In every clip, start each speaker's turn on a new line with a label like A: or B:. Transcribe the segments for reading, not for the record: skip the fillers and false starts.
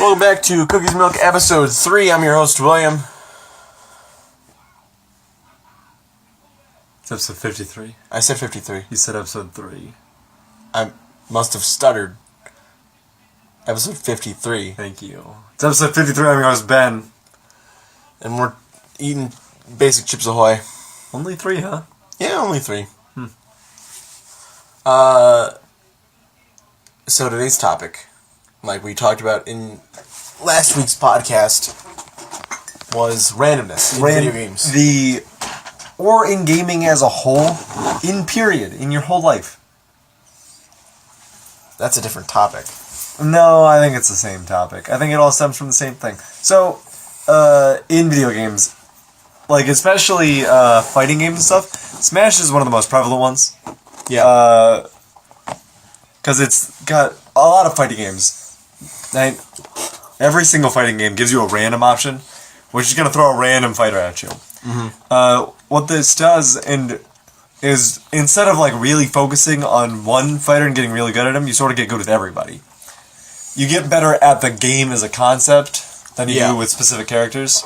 A: Welcome back to Cookies Milk Episode 3. I'm your host, William.
B: It's episode 53.
A: I said 53.
B: You said episode 3.
A: I must have stuttered. Episode 53.
B: Thank you. It's episode 53. I'm your host, Ben.
A: And we're eating basic Chips Ahoy.
B: Only 3, huh?
A: Yeah, only 3. So today's topic, like we talked about in last week's podcast, was randomness in video games.
B: Or in gaming as a whole, in your whole life.
A: That's a different topic.
B: No, I think it's the same topic. I think it all stems from the same thing. So, in video games, like especially fighting games and stuff, Smash is one of the most prevalent ones.
A: Yeah.
B: Because it's got a lot of fighting games. And every single fighting game gives you a random option, which is going to throw a random fighter at you. Mm-hmm. What this does is instead of like really focusing on one fighter and getting really good at him, you sort of get good with everybody. You get better at the game as a concept than you do with specific characters.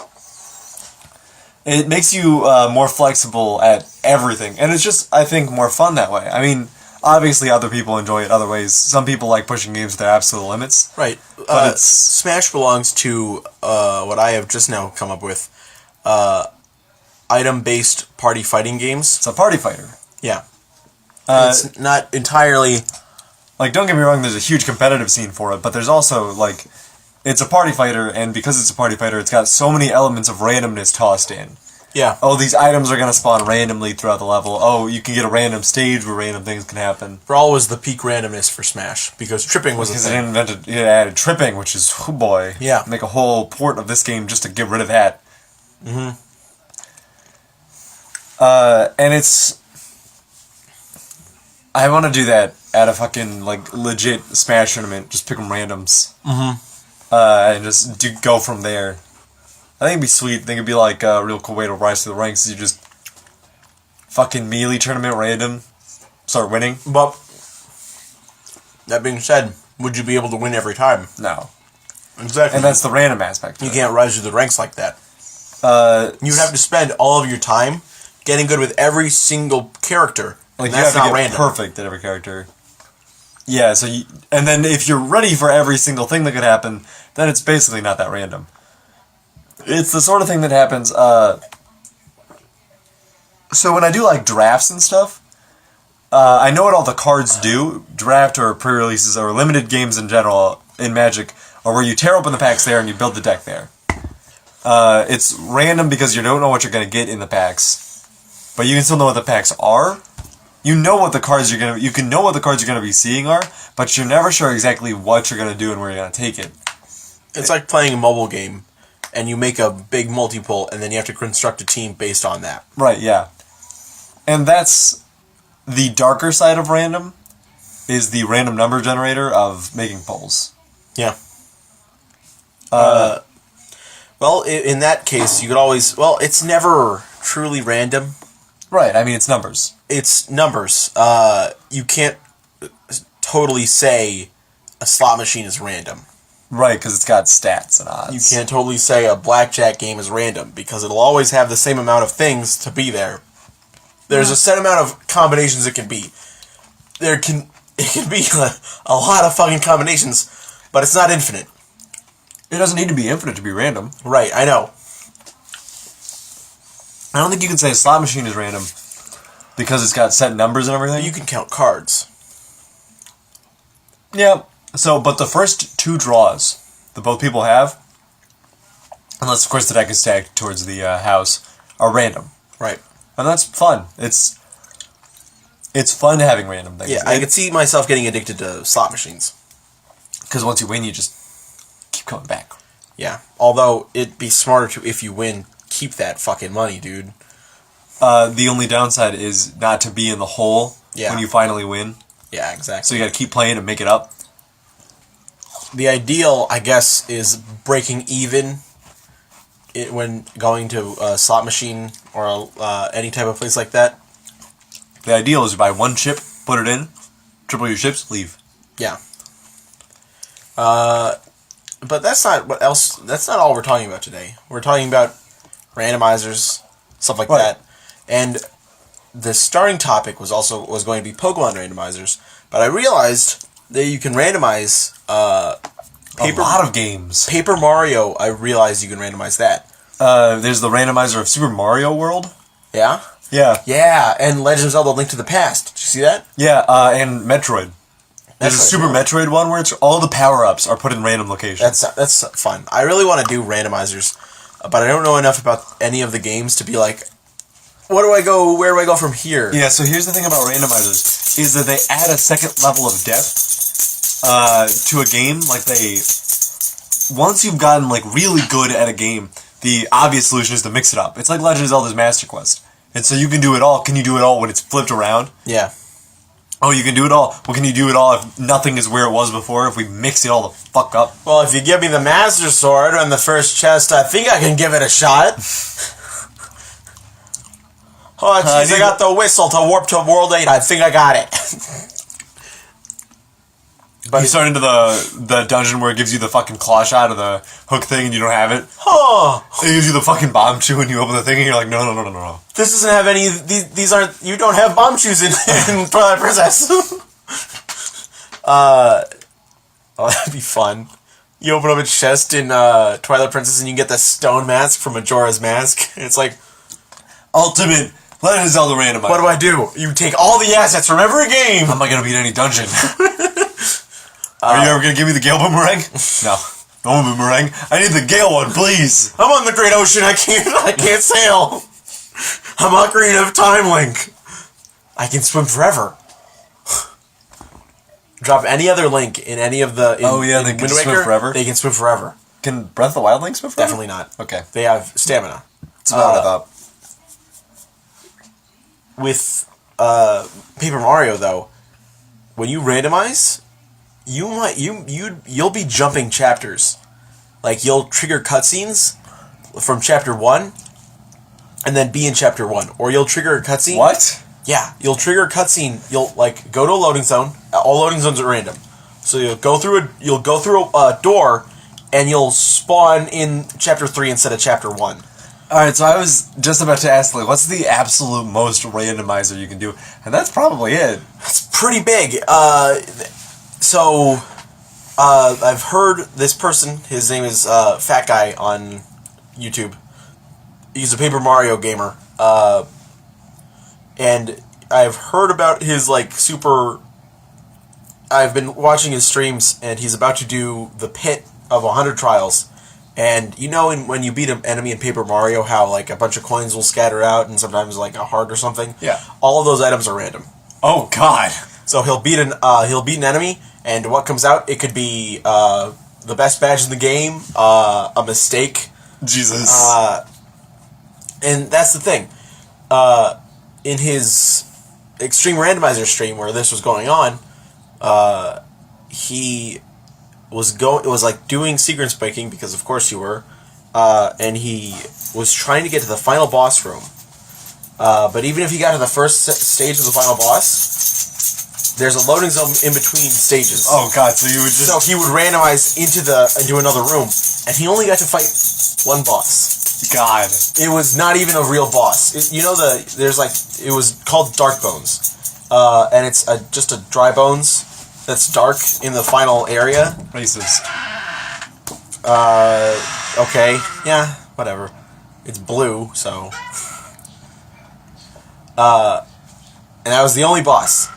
B: It makes you more flexible at everything, and it's just, I think, more fun that way. I mean, obviously other people enjoy it other ways. Some people like pushing games to their absolute limits.
A: Right. But Smash belongs to what I have just now come up with, item-based party fighting games.
B: It's a party fighter.
A: Yeah. It's not entirely...
B: Like, don't get me wrong, there's a huge competitive scene for it, but there's also, like, it's a party fighter, and because it's a party fighter, it's got so many elements of randomness tossed in.
A: Yeah.
B: Oh, these items are going to spawn randomly throughout the level. Oh, you can get a random stage where random things can happen.
A: Brawl was the peak randomness for Smash, because tripping was
B: because it added tripping, which is, oh boy.
A: Yeah.
B: Make a whole port of this game just to get rid of that.
A: Mm-hmm.
B: And it's... I want to do that at a fucking, like, legit Smash tournament. Just pick them randoms.
A: Mm-hmm.
B: And just go from there. I think it'd be sweet. I think it'd be like a real cool way to rise to the ranks. Is you just fucking melee tournament random, start winning.
A: But that being said, would you be able to win every time?
B: No.
A: Exactly.
B: And that's the random aspect.
A: You can't rise through the ranks like that. You would have to spend all of your time getting good with every single character.
B: Like,
A: and
B: you
A: that's
B: have to
A: not
B: get
A: random.
B: perfect at every character. Yeah, so and then if you're ready for every single thing that could happen, then it's basically not that random. It's the sort of thing that happens, so when I do, like, drafts and stuff, I know what all the cards do. Draft or pre-releases or limited games in general in Magic are where you tear open the packs there and you build the deck there. It's random because you don't know what you're going to get in the packs, but you can still know what the packs are. You know what the cards you can know what the cards you're going to be seeing are, but you're never sure exactly what you're going to do and where you're going to take it.
A: It's like playing a mobile game, and you make a big multi-pull, and then you have to construct a team based on that.
B: Right, yeah. And that's the darker side of random, is the random number generator of making polls.
A: Yeah. Well, in that case, you could always... Well, it's never truly random.
B: Right, I mean, it's numbers.
A: It's numbers. You can't totally say a slot machine is random.
B: Right, because it's got stats and odds.
A: You can't totally say a blackjack game is random, because it'll always have the same amount of things to be there. There's a set amount of combinations it can be. It can be a lot of fucking combinations, but it's not infinite.
B: It doesn't need to be infinite to be random.
A: Right, I know.
B: I don't think you can say a slot machine is random because it's got set numbers and everything.
A: You can count cards.
B: Yeah. So, but the first 2 draws that both people have, unless of course the deck is stacked towards the house, are random.
A: Right.
B: And that's fun. It's fun having random things.
A: Yeah, I could see myself getting addicted to slot machines.
B: Because once you win, you just keep coming back.
A: Yeah. Although, it'd be smarter to, if you win, keep that fucking money, dude.
B: The only downside is not to be in the hole when you finally win.
A: Yeah, exactly.
B: So you gotta keep playing and make it up.
A: The ideal, I guess, is breaking even when going to a slot machine or any type of place like that.
B: The ideal is you buy one chip, put it in, triple your chips, leave.
A: Yeah. But that's not what else. That's not all we're talking about today. We're talking about randomizers, stuff like that, and the starting topic was going to be Pokemon randomizers. But I realized that you can randomize
B: a lot of games.
A: Paper Mario. I realized you can randomize that.
B: There's the randomizer of Super Mario World.
A: Yeah.
B: Yeah.
A: Yeah, and Legend of Zelda: Link to the Past. Did you see that?
B: Yeah, and Metroid. There's a Super Metroid one where all the power-ups are put in random locations.
A: That's fun. I really want to do randomizers, but I don't know enough about any of the games to be like, where do I go from here?
B: Yeah, so here's the thing about randomizers, is that they add a second level of depth to a game. Like, once you've gotten, like, really good at a game, the obvious solution is to mix it up. It's like Legend of Zelda's Master Quest. And so you can do it all. Can you do it all when it's flipped around?
A: Yeah.
B: Oh, you can do it all. Well, can you do it all if nothing is where it was before, if we mix it all the fuck up?
A: Well, if you give me the Master Sword on the first chest, I think I can give it a shot. Oh, jeez, I got the whistle to warp to World 8. I think I got it.
B: But you start into the dungeon where it gives you the fucking claw shot of the hook thing and you don't have it.
A: Oh.
B: It gives you the fucking bomb chew and you open the thing and you're like, no.
A: This doesn't have any... These aren't... You don't have bomb chews in Twilight Princess. Oh, that'd be fun. You open up a chest in Twilight Princess and you get the stone mask from Majora's Mask. It's like...
B: Ultimate Legend of Zelda randomizer.
A: What do? You take all the assets from every game.
B: How am I going to beat any dungeon? Are you ever going to give me the Gale Boomerang? No. No Boomerang. I need the Gale one, please.
A: I'm on the Great Ocean. I can't sail. I'm Ocarina of Time Link. I can swim forever. Drop any other Link in any of the...
B: they can swim forever?
A: They can swim forever.
B: Can Breath of the Wild Link swim forever?
A: Definitely not.
B: Okay.
A: They have stamina.
B: That's about what I thought.
A: With Paper Mario, though, when you randomize... You'll be jumping chapters. Like, you'll trigger cutscenes from chapter 1 and then be in chapter 1. Or you'll trigger a cutscene.
B: What?
A: Yeah, you'll trigger a cutscene. You'll, like, go to a loading zone. All loading zones are random. So you'll go through a door and you'll spawn in chapter 3 instead of chapter 1.
B: Alright, so I was just about to ask, like, what's the absolute most randomizer you can do? And that's probably it.
A: It's pretty big. So, I've heard this person, his name is Fat Guy on YouTube. He's a Paper Mario gamer. And I've heard about his, like, I've been watching his streams, and he's about to do the pit of 100 trials. And you know when you beat an enemy in Paper Mario, how, like, a bunch of coins will scatter out, and sometimes, like, a heart or something?
B: Yeah.
A: All of those items are random.
B: Oh, God.
A: So he'll beat an enemy, and what comes out, it could be the best badge in the game, a mistake.
B: Jesus.
A: And that's the thing. In his Extreme Randomizer stream where this was going on, he was like doing sequence breaking, because of course you were, and he was trying to get to the final boss room. But even if he got to the first stage of the final boss, there's a loading zone in between stages.
B: Oh God! So you would just...
A: So he would randomize into another room, and he only got to fight one boss.
B: God.
A: It was not even a real boss. It was called Dark Bones, and it's just a dry bones that's dark in the final area.
B: Racist.
A: Okay, yeah, whatever. It's blue, so. And that was the only boss.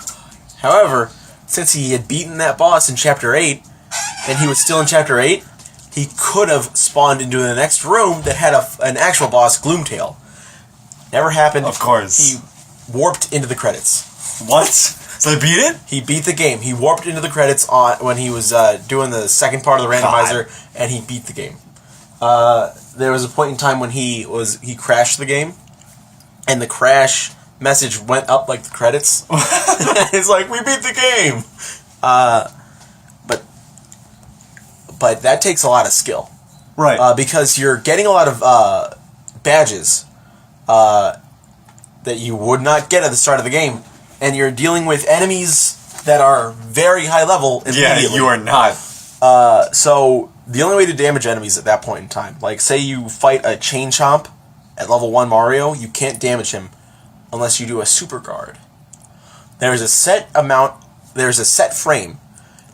A: However, since he had beaten that boss in Chapter 8, and he was still in Chapter 8, he could have spawned into the next room that had an actual boss, Gloomtail. Never happened.
B: Of course.
A: He warped into the credits.
B: What? So he beat it?
A: He beat the game. He warped into the credits when he was doing the second part of the randomizer, and he beat the game. There was a point in time when he crashed the game, and the crash message went up like the credits. It's like, we beat the game! But that takes a lot of skill.
B: Right.
A: Because you're getting a lot of badges that you would not get at the start of the game, and you're dealing with enemies that are very high level immediately.
B: Yeah, you are not.
A: So the only way to damage enemies at that point in time, like say you fight a Chain Chomp at level 1 Mario, you can't damage him unless you do a Super Guard. There's a set frame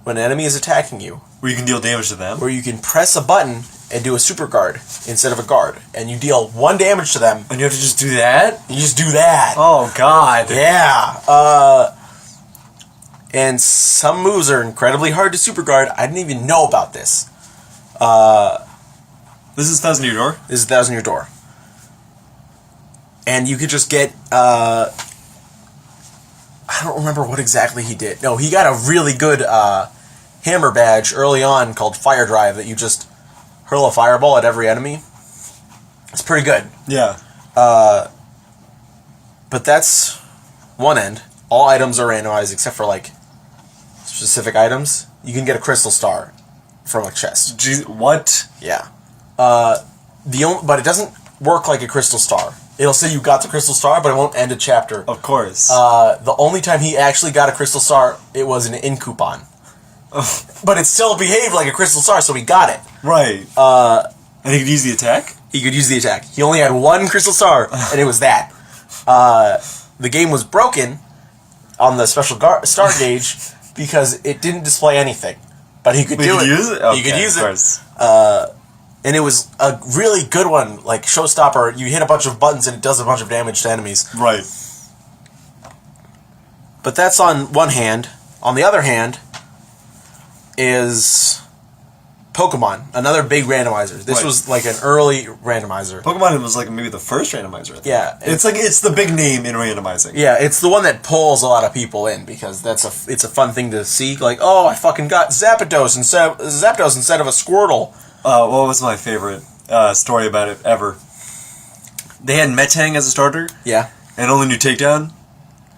A: when an enemy is attacking you
B: Where you can deal damage to them?
A: where you can press a button and do a Super Guard instead of a guard, and you deal 1 damage to them.
B: And you have to just do that?
A: You just do that.
B: Oh, God.
A: Yeah. And some moves are incredibly hard to Super Guard. I didn't even know about this.
B: This is Thousand Year Door?
A: This is Thousand Year Door. And you could just get, I don't remember what exactly he did. No, he got a really good hammer badge early on called Fire Drive that you just hurl a fireball at every enemy. It's pretty good.
B: Yeah.
A: But that's one end. All items are randomized except for, like, specific items. You can get a crystal star from a chest.
B: Jeez, what?
A: Yeah. But it doesn't work like a crystal star. It'll say you got the crystal star, but it won't end a chapter.
B: Of course.
A: The only time he actually got a crystal star, it was an in coupon. But it still behaved like a crystal star, so he got it.
B: Right. And he could use the attack?
A: He could use the attack. He only had 1 crystal star, and it was that. The game was broken on the special star gauge because it didn't display anything. But he could do it.
B: Use it? Okay,
A: he could use
B: of
A: it.
B: course.
A: And it was a really good one, like showstopper. You hit a bunch of buttons and it does a bunch of damage to enemies.
B: Right.
A: But that's on one hand. On the other hand is Pokemon, another big randomizer. This was like an early randomizer.
B: Pokemon was like maybe the first randomizer, I think.
A: Yeah.
B: It's the big name in randomizing.
A: Yeah, it's the one that pulls a lot of people in because it's a fun thing to see. Like, oh, I fucking got Zapdos instead of a Squirtle.
B: What was my favorite story about it ever? They had Metang as a starter.
A: Yeah.
B: And only knew Takedown.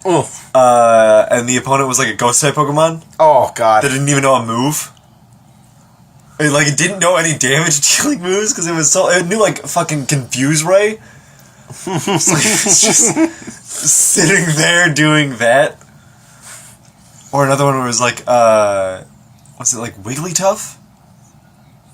A: Oof.
B: And the opponent was like a ghost type Pokemon.
A: Oh, God.
B: That didn't even know a move. It didn't know any damage dealing moves because it knew like fucking Confuse Ray. It's just sitting there doing that. Or another one where it was like, what's it, like Wigglytuff?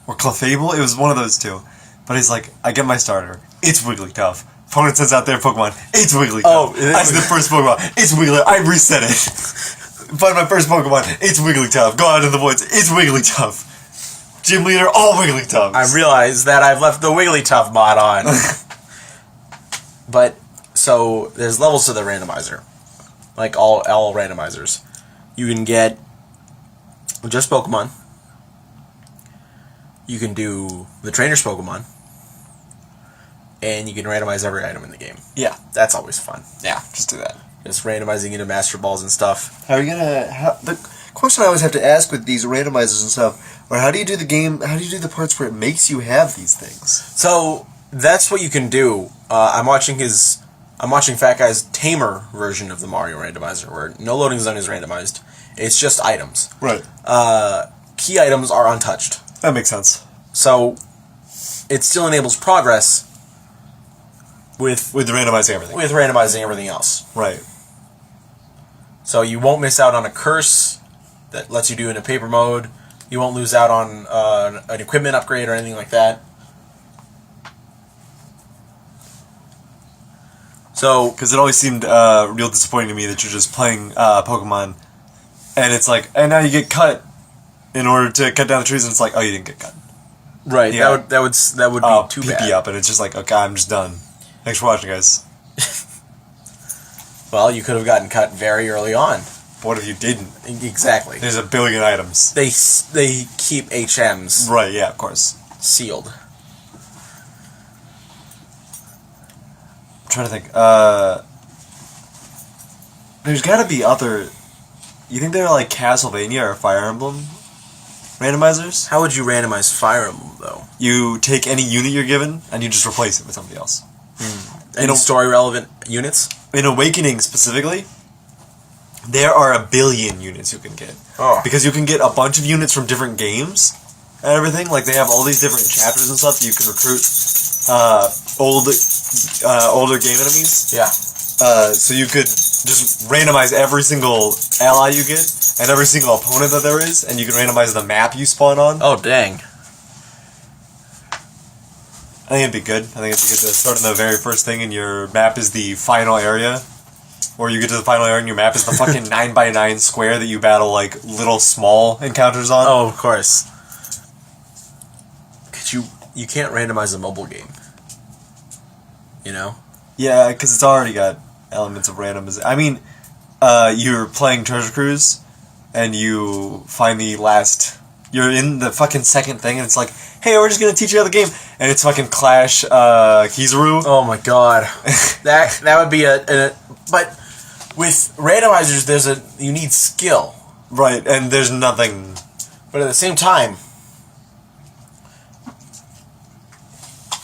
B: Or Clefable? It was one of those two. But he's like, I get my starter. It's Wigglytuff. Opponent sends out their Pokemon. It's Wigglytuff.
A: Oh,
B: I see the first Pokemon. It's Wigglytuff. I reset it. Find my first Pokemon. It's Wigglytuff. Go out in the woods. It's Wigglytuff. Gym leader, all Wigglytuffs.
A: I realize that I've left the Wigglytuff mod on. But, so, there's levels to the randomizer. Like all randomizers. You can get just Pokemon. You can do the trainer's Pokemon. And you can randomize every item in the game.
B: Yeah.
A: That's always fun.
B: Yeah, just do that.
A: Just randomizing into Master Balls and stuff.
C: How are you gonna... the question I always have to ask with these randomizers and stuff, or how do you do the parts where it makes you have these things?
A: So, that's what you can do. I'm watching Fat Guy's tamer version of the Mario randomizer, where no loading zone is randomized. It's just items.
B: Right.
A: Key items are untouched.
B: That makes sense.
A: So, it still enables progress with
B: randomizing everything.
A: with randomizing everything else.
B: Right.
A: So you won't miss out on a curse that lets you do in a paper mode. You won't lose out on an equipment upgrade or anything like that. So,
B: Because it always seemed real disappointing to me that you're just playing Pokemon, and it's like, and now you get cut in order to cut down the trees, and it's like, oh, you didn't get cut.
A: right,
B: Yeah.
A: that would be too bad.
B: up, and it's just like, okay, I'm just done. Thanks for watching, guys.
A: Well, you could have gotten cut very early on.
B: What if you didn't?
A: Exactly.
B: There's a billion items.
A: They keep HMs
B: Right, yeah, of course.
A: sealed.
B: I'm trying to think. There's gotta be other... You think they're like Castlevania or Fire Emblem randomizers?
A: How would you randomize Fire Emblem, though?
B: You take any unit you're given, and you just replace it with somebody else.
A: Any story-relevant units?
B: In Awakening specifically, there are a billion units you can get.
A: Oh.
B: Because you can get a bunch of units from different games and everything. Like, they have all these different chapters and stuff that you can recruit older game enemies.
A: Yeah.
B: So you could just randomize every single ally you get and every single opponent that there is, and you can randomize the map you spawn on.
A: Oh, dang.
B: I think it'd be good. I think it'd be good to start in the very first thing, and your map is the final area. Or you get to the final area, and your map is the fucking 9x9 square that you battle, like, little small encounters on.
A: Oh, of course. You can't randomize a mobile game. You know?
B: Yeah, because it's already got elements of randomization. I mean, you're playing Treasure Cruise, and you find the last... You're in the fucking second thing, and it's like, hey, we're just gonna teach you how the game, and it's fucking Clash, Kizaru.
A: Oh my god. that would be but with randomizers, you need skill.
B: Right, and there's nothing...
A: But at the same time,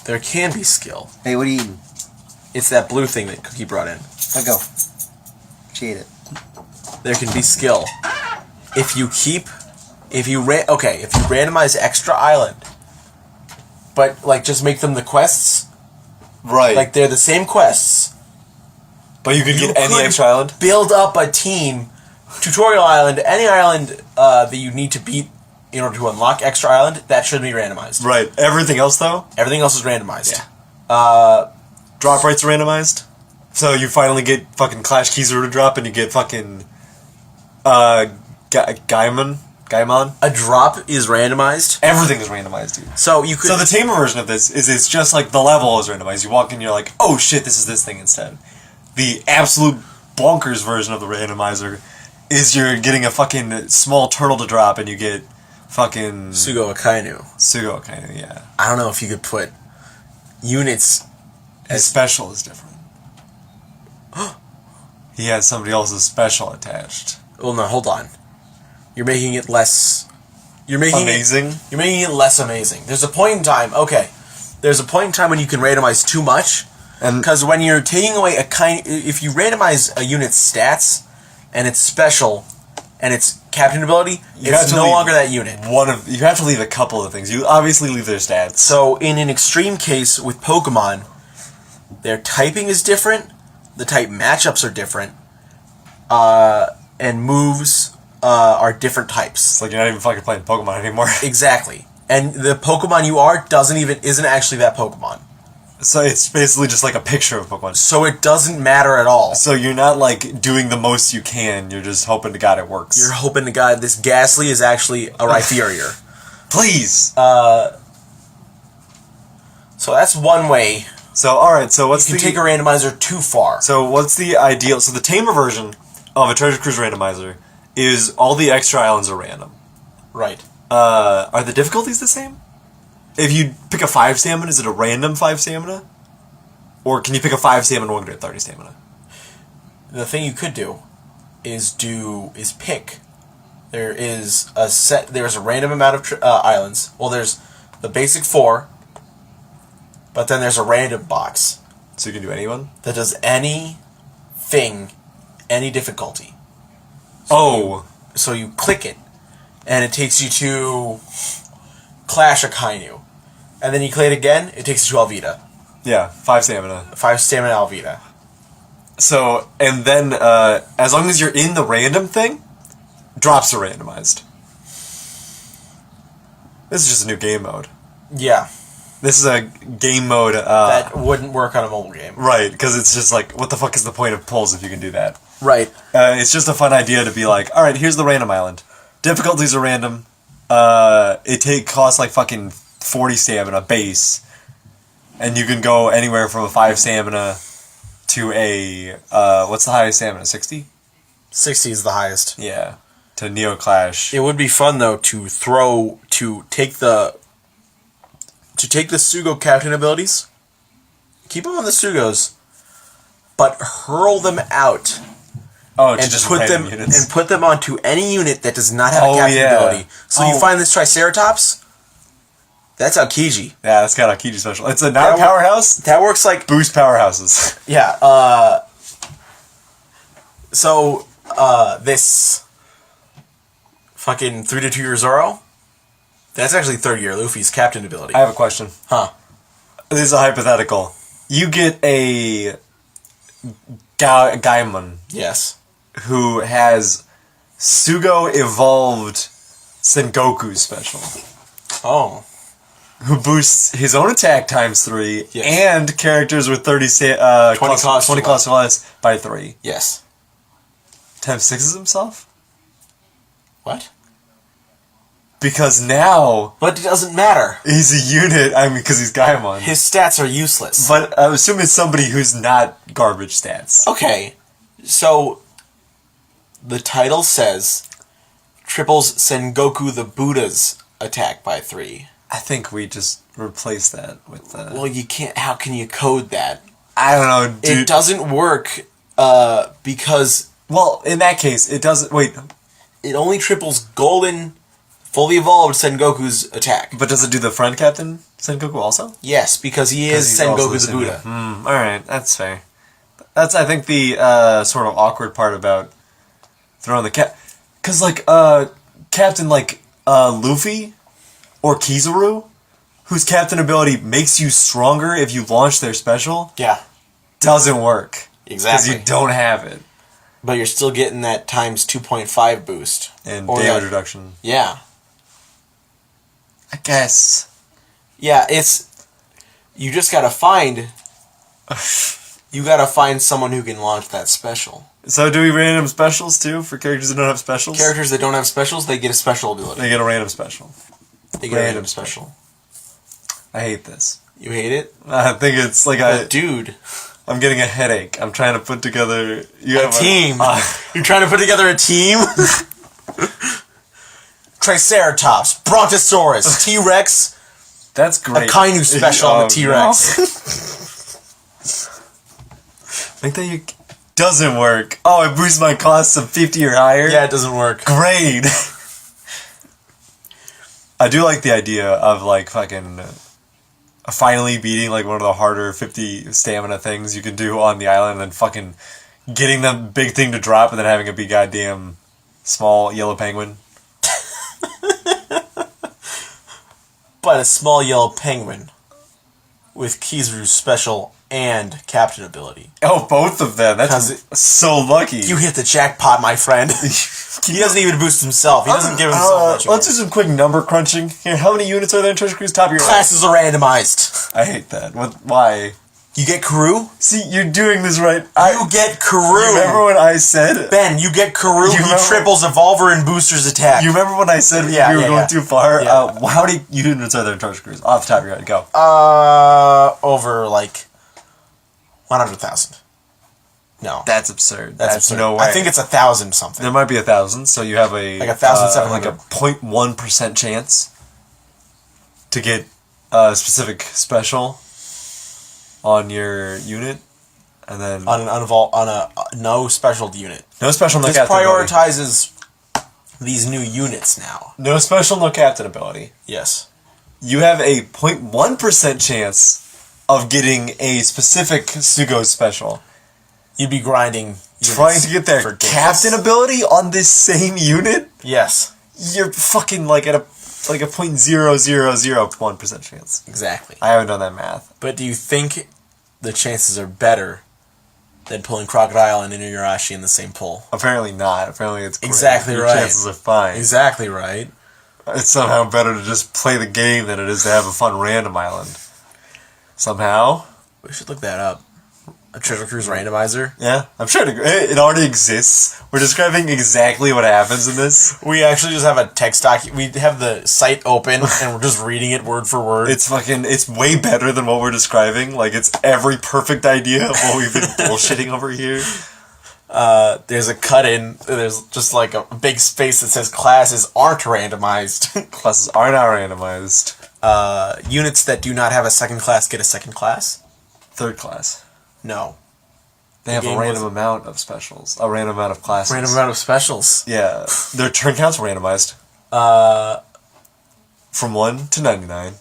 A: there can be skill.
C: Hey, what are you eating?
A: It's that blue thing that Cookie brought in.
C: Let go. She ate it.
A: There can be skill. If you randomize extra island, but like just make them the quests,
B: Right.
A: like they're the same quests.
B: But you could get any
A: could
B: extra island?
A: Build up a team, tutorial island, any island that you need to beat in order to unlock extra island, that should be randomized.
B: Right. Everything else, though?
A: Everything else is randomized.
B: Drop rates are randomized? So you finally get fucking Clash Kizaru to drop, and you get fucking... Gaimon?
A: A drop is randomized.
B: Everything is randomized, dude.
A: So you could...
B: So the tamer version of this is it's just like the level is randomized. You walk in, you're like, oh shit, this is this thing instead. The absolute bonkers version of the randomizer is you're getting a fucking small turtle to drop, and you get fucking...
A: Sugo
B: Akainu, yeah.
A: I don't know if you could put units...
B: His special is different. He has somebody else's special attached.
A: Well, no, hold on. You're making it less... You're making
B: amazing?
A: You're making it less amazing. There's a point in time... Okay. There's a point in time when you can randomize too much. Because when you're taking away a kind... If you randomize a unit's stats, and its special, and its captain ability, it's no longer that unit.
B: You have to leave a couple of things. You obviously leave their stats.
A: So, in an extreme case with Pokemon, their typing is different, the type matchups are different, and moves are different types.
B: It's like you're not even fucking playing Pokemon anymore.
A: Exactly. And the Pokemon you are isn't actually that Pokemon.
B: So it's basically just like a picture of Pokemon.
A: So it doesn't matter at all.
B: So you're not like doing the most you can, you're just hoping to God it works.
A: You're hoping to God this Ghastly is actually a Rhyperior.
B: Please!
A: So that's one way.
B: So, alright, so what's
A: you can take a randomizer too far.
B: So what's the ideal... So the tamer version of a Treasure Cruise randomizer is all the extra islands are random.
A: Right.
B: Are the difficulties the same? If you pick a 5 stamina, is it a random 5 stamina? Or can you pick a 5 stamina and one get 30 stamina?
A: The thing you could do is pick. There's a random amount of islands. Well, there's the basic 4, but then there's a random box.
B: So you can do anyone?
A: That does anything, any difficulty. So you click it, and it takes you to Clash Akainu. And then you click it again, it takes you to Alvita.
B: Yeah, 5 stamina.
A: 5 stamina Alvita.
B: So, and then, as long as you're in the random thing, drops are randomized. This is just a new game mode.
A: Yeah.
B: This is a game mode,
A: that wouldn't work on a mobile game.
B: Right, because it's just like, what the fuck is the point of polls if you can do that?
A: Right.
B: It's just a fun idea to be like, alright, here's the random island. Difficulties are random. Costs like fucking 40 stamina base. And you can go anywhere from a 5 stamina to a, what's the highest stamina, 60?
A: 60 is the highest.
B: Yeah. To Neo Clash.
A: It would be fun, though, to take the Sugo captain abilities, keep them on the Sugos, but hurl them out.
B: Oh,
A: and put them onto any unit that does not have a captain ability. So you find this Triceratops, that's Aokiji.
B: Yeah, that's got Aokiji special. It's a powerhouse.
A: That works like
B: boost powerhouses.
A: Yeah. So this fucking 3-2 year Zoro, that's actually 3rd year Luffy's captain ability.
B: I have a question.
A: Huh.
B: This is a hypothetical. You get a Gaimon.
A: Yes.
B: Who has Sugo evolved Sengoku special.
A: Oh.
B: who boosts his own attack times 3,
A: Yes.
B: and characters with 20
A: cost
B: 20 cost or less by 3.
A: Yes.
B: Times 6 himself?
A: What?
B: Because now
A: But it doesn't matter.
B: he's a unit, I mean, because he's Gaimon.
A: His stats are useless.
B: But I assume it's somebody who's not garbage stats.
A: Okay, so the title says triples Sengoku the Buddha's attack by 3.
B: I think we just replace that with
A: Well, you can't. How can you code that?
B: I don't know, dude.
A: It doesn't work because
B: Well, in that case, it doesn't... Wait,
A: it only triples Golden, fully evolved Sengoku's attack.
B: but does it do the friend captain Sengoku also?
A: Yes, because he is
B: He's also
A: Sengoku the Buddha.
B: Alright, that's fair. That's, I think, the sort of awkward part about throwing the cap... Because, like, Captain, like, Luffy or Kizaru, whose captain ability makes you stronger if you launch their special,
A: Yeah,
B: doesn't work.
A: exactly.
B: Because you don't have it.
A: But you're still getting that times 2.5 boost.
B: And
A: Or
B: damage
A: that-
B: reduction.
A: Yeah.
B: I guess.
A: Yeah, it's... You just gotta find... You gotta find someone who can launch that special.
B: So do we random specials, too, for characters that don't have specials?
A: Characters that don't have specials, they get a special ability.
B: They get a random special.
A: They get a
B: random
A: random special.
B: I hate this.
A: You hate it?
B: I think it's like
A: But dude,
B: I'm getting a headache. I'm trying to put together... You
A: a
B: have
A: team. You're trying to put together a team? Triceratops, Brontosaurus, T-Rex,
B: That's
A: a
B: great.
A: Kainu special on
B: Oh,
A: the T-Rex.
B: I think that doesn't work. Oh, it boosts my costs of 50 or higher?
A: Yeah, it doesn't work.
B: Great. I do like the idea of, like, fucking... finally beating, like, one of the harder 50 stamina things you can do on the island, and then fucking getting the big thing to drop, and then having it be goddamn small yellow penguin.
A: But a small yellow penguin with Kizaru's special and captain ability.
B: Oh, both of them. That's so lucky.
A: You hit the jackpot, my friend. He doesn't even boost himself. He doesn't give himself much.
B: Let's do some quick number crunching. Here, how many units are there in Treasure Cruise? Top of your head.
A: Classes are randomized.
B: I hate that. Why?
A: You get Karoo?
B: See, you're doing this right.
A: You get Karoo.
B: Remember when I said...
A: Ben, you get Karoo.
B: You
A: He
B: remember-
A: triples Evolver and Boosters attack.
B: You remember when I said
A: Yeah,
B: we were
A: yeah,
B: going
A: yeah.
B: too far?
A: Yeah.
B: How many units are there in Treasure Cruise? Off the top of your head, go.
A: Over like 100,000. No,
B: That's absurd.
A: that's
B: That's
A: absurd.
B: no way.
A: I think it's 1,000 something.
B: There might be 1,000, so you have a...
A: Like 1,700.
B: like a 0.1% chance to get a specific special on your unit, and then...
A: on a no special unit.
B: no special, no
A: This
B: captain ability.
A: prioritizes these new units now.
B: No special, no captain ability.
A: Yes.
B: You have a 0.1% chance of getting a specific Sugo special.
A: You'd be grinding.
B: Trying to get their
A: for days.
B: captain ability on this same unit?
A: Yes,
B: You're fucking like at a 0.0001% chance.
A: exactly.
B: I haven't done that math.
A: But do you think the chances are better than pulling Crocodile and Inuyarashi in the same pull?
B: Apparently not. Apparently it's great.
A: Exactly
B: Your
A: right.
B: chances are fine.
A: Exactly right.
B: It's somehow better to just play the game than it is to have a fun random island. Somehow.
A: We should look that up. A Treasure Cruise randomizer.
B: Yeah, I'm sure it already exists. We're describing exactly what happens in this.
A: We actually just have a text doc. We have the site open and we're just reading it word for word.
B: It's way better than what we're describing. Like, it's every perfect idea of what we've been bullshitting over here.
A: There's a cut in. There's just like a big space that says classes aren't randomized.
B: Classes are not randomized.
A: Units that do not have a second class get a second class.
B: Third class.
A: No.
B: They have a
A: game
B: random
A: was-
B: amount of specials. A random amount of classes.
A: Random amount of specials.
B: Yeah. Their turn counts are randomized. From 1 to 99.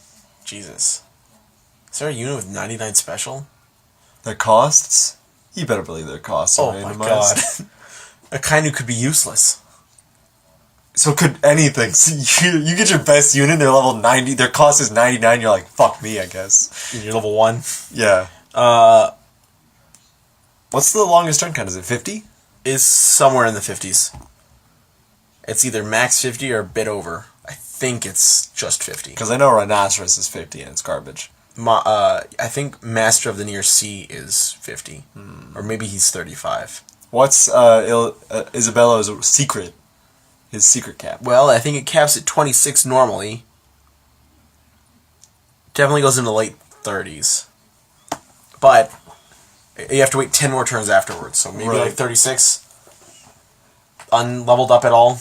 A: Jesus. Is there a unit with 99 special?
B: Their costs? You better believe their costs are
A: Oh my
B: randomized.
A: god. A Kainu could be useless.
B: So could anything. So you get your best unit, they're level 90, their cost is 99, you're like, fuck me, I guess.
A: You're level 1.
B: Yeah. What's the longest turn count? Is it 50?
A: Is somewhere in the 50s. It's either max 50 or a bit over. I think it's just 50.
B: Because I know Rhinoceros is 50 and it's garbage.
A: I think Master of the Near Sea is 50. Or maybe he's 35.
B: What's Isabella's secret? His secret cap?
A: Well, I think it caps at 26 normally. Definitely goes into late 30s. But you have to wait 10 more turns afterwards, so maybe like 36. Unleveled up at all.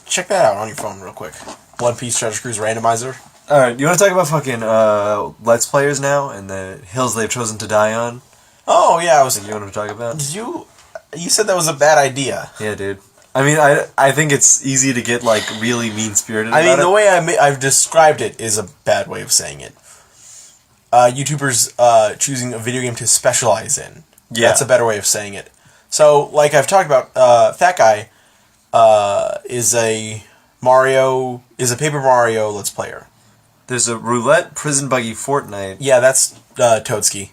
A: Check that out on your phone real quick. One Piece Treasure Cruise Randomizer.
B: Alright, you want to talk about fucking Let's Players now and the hills they've chosen to die on?
A: Oh, yeah, I was...
B: You want to talk about?
A: You said that was a bad idea.
B: Yeah, dude. I mean, I think it's easy to get, like, really mean-spirited about
A: the way I've described it is a bad way of saying it. YouTubers choosing a video game to specialize in.
B: Yeah.
A: That's a better way of saying it. So, like I've talked about, Fat Guy is a Paper Mario Let's Player.
B: There's a Roulette, Prison Buggy, Fortnite.
A: Yeah, that's Toadski.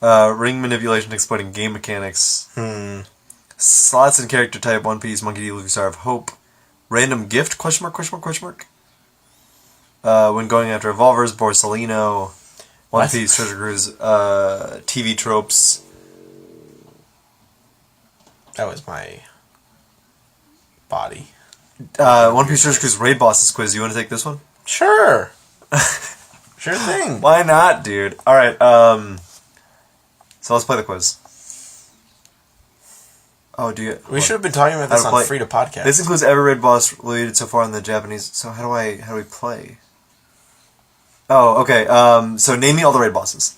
B: Ring manipulation exploiting game mechanics. Slots and character type, One Piece, Monkey D. Luffy, Star of Hope. Random gift, question mark. When going after revolvers, Borsalino. One Piece, Treasure Cruise, TV tropes.
A: That was my body.
B: One Piece, Treasure Cruise, Raid Bosses quiz. You want to take this one?
A: Sure. Sure thing.
B: Why not, dude? Alright, so let's play the quiz. Oh,
A: We should have been talking about this on Free to Podcast.
B: This includes every raid boss related so far in the Japanese. So how do we play? Oh, okay. So name me all the raid bosses.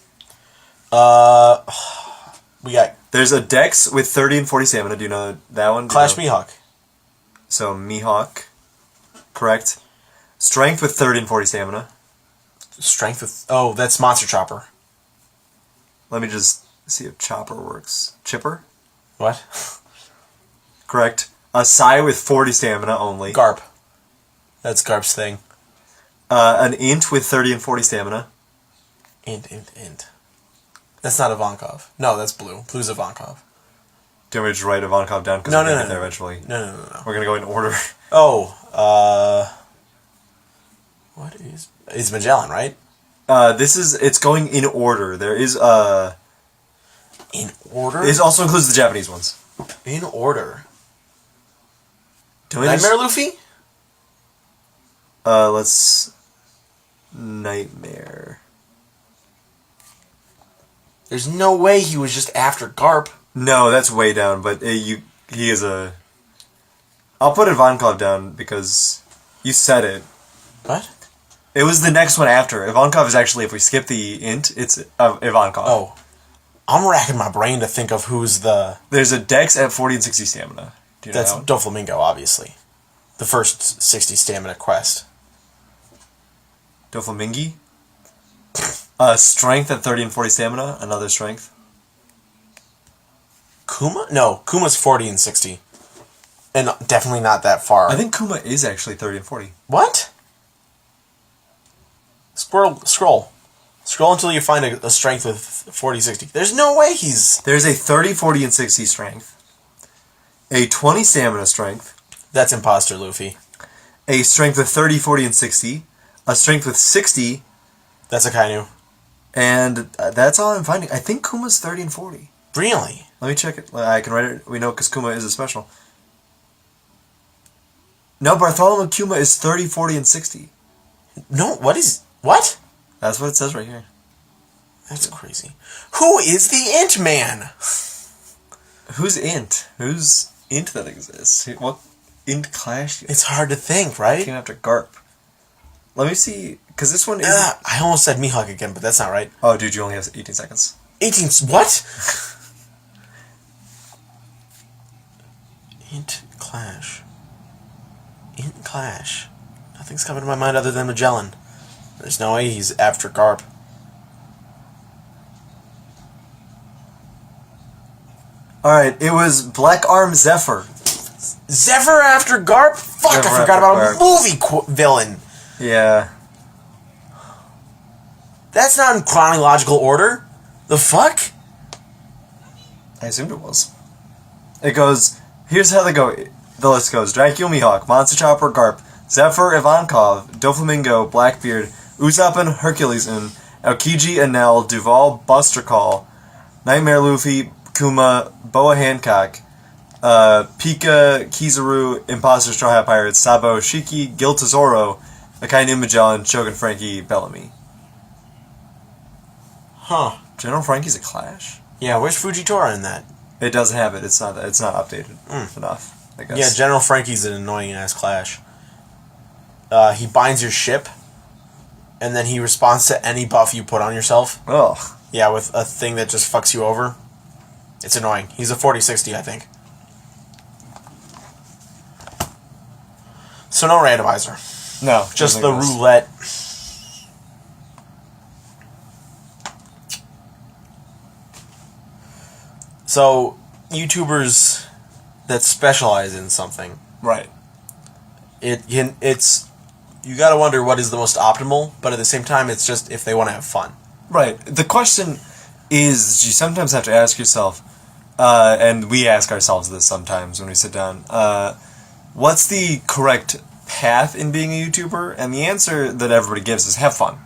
A: We got
B: There's a Dex with 30 and 40 stamina. Do you know that one?
A: Clash Mihawk.
B: So Mihawk, correct. Strength with 30 and 40 stamina.
A: Strength with... Oh, that's Monster Chopper.
B: Let me just see if Chopper works. Chipper?
A: What?
B: Correct. A Sai with 40 stamina only.
A: Garp. That's Garp's thing.
B: An Int with 30 and 40 stamina.
A: Int. That's not Ivankov. No, that's Blue. Blue's Ivankov.
B: Do you want me to just write Ivankov down? Because
A: No,
B: we're going to
A: no,
B: get there
A: no.
B: eventually.
A: No.
B: We're going to go in order.
A: Oh, what is... It's Magellan, right?
B: It's going in order. There is,
A: In order?
B: It also includes the Japanese ones.
A: In order.
B: Do we
A: Nightmare Luffy?
B: Let's... Nightmare.
A: There's no way he was just after Garp.
B: No, that's way down, but he is a... I'll put Ivankov down because you said it.
A: What?
B: It was the next one after. Ivankov is actually, if we skip the int, it's Ivankov.
A: Oh. I'm racking my brain to think of who's the...
B: There's a Dex at 40 and 60 stamina. Do you know
A: That's
B: that one?
A: Doflamingo, obviously. The first 60 stamina quest.
B: Doflamingi? Strength at 30 and 40 stamina. Another strength.
A: Kuma? No, Kuma's 40 and 60. And definitely not that far.
B: I think Kuma is actually 30 and 40.
A: What? Scroll. Scroll until you find a strength with 40, 60. There's no way he's...
B: There's a 30, 40, and 60 strength. A 20 stamina strength.
A: That's Imposter Luffy.
B: A strength with 30, 40, and 60. A strength with 60.
A: That's Akainu.
B: And that's all I'm finding. I think Kuma's 30 and 40.
A: Really?
B: Let me check it. I can write it. We know because Kuma is a special. No, Bartholomew Kuma is 30, 40, and 60.
A: No, what?
B: That's what it says right here.
A: That's crazy. Who is the Int Man?
B: Who's Int? Who's Int that exists? What Int Clash?
A: It's hard to think, right?
B: Came after Garp. Let me see, because this one is...
A: I almost said Mihawk again, but that's not right.
B: Oh, dude, you only have 18 seconds.
A: 18... What? Int Clash. Int Clash. Nothing's coming to my mind other than Magellan. There's no way he's after Garp.
B: Alright, it was Black Arm Zephyr.
A: Zephyr after Garp? Fuck,
B: Zephyr
A: I forgot about
B: after
A: a movie villain.
B: Yeah.
A: That's not in chronological order. The fuck?
B: I assumed it was. It goes, here's how they go. The list goes: Dracula Mihawk, Monster Chopper, Garp, Zephyr Ivankov, Doflamingo, Blackbeard, Usoppin, Herculeson, Aokiji, Enel, Duval, Buster Call, Nightmare Luffy, Kuma, Boa Hancock, Pika, Kizaru, Imposter Straw Hat Pirates, Sabo, Shiki, Gil Tesoro, Akainu Magellan, Shogun Frankie, Bellamy.
A: Huh.
B: General Frankie's a Clash?
A: Yeah, where's Fujitora in that?
B: It doesn't have it. It's not updated enough, I guess.
A: Yeah, General Frankie's an annoying ass Clash. He binds your ship, and then he responds to any buff you put on yourself.
B: Oh.
A: Yeah, with a thing that just fucks you over. It's annoying. He's a 40-60, I think. So no randomizer.
B: No.
A: Just the
B: nothing else.
A: roulette. So, YouTubers that specialize in something,
B: Right.
A: it's you gotta wonder what is the most optimal, but at the same time, it's just if they want to have fun.
B: Right. The question is, you sometimes have to ask yourself, and we ask ourselves this sometimes when we sit down, what's the correct path in being a YouTuber? And the answer that everybody gives is have fun.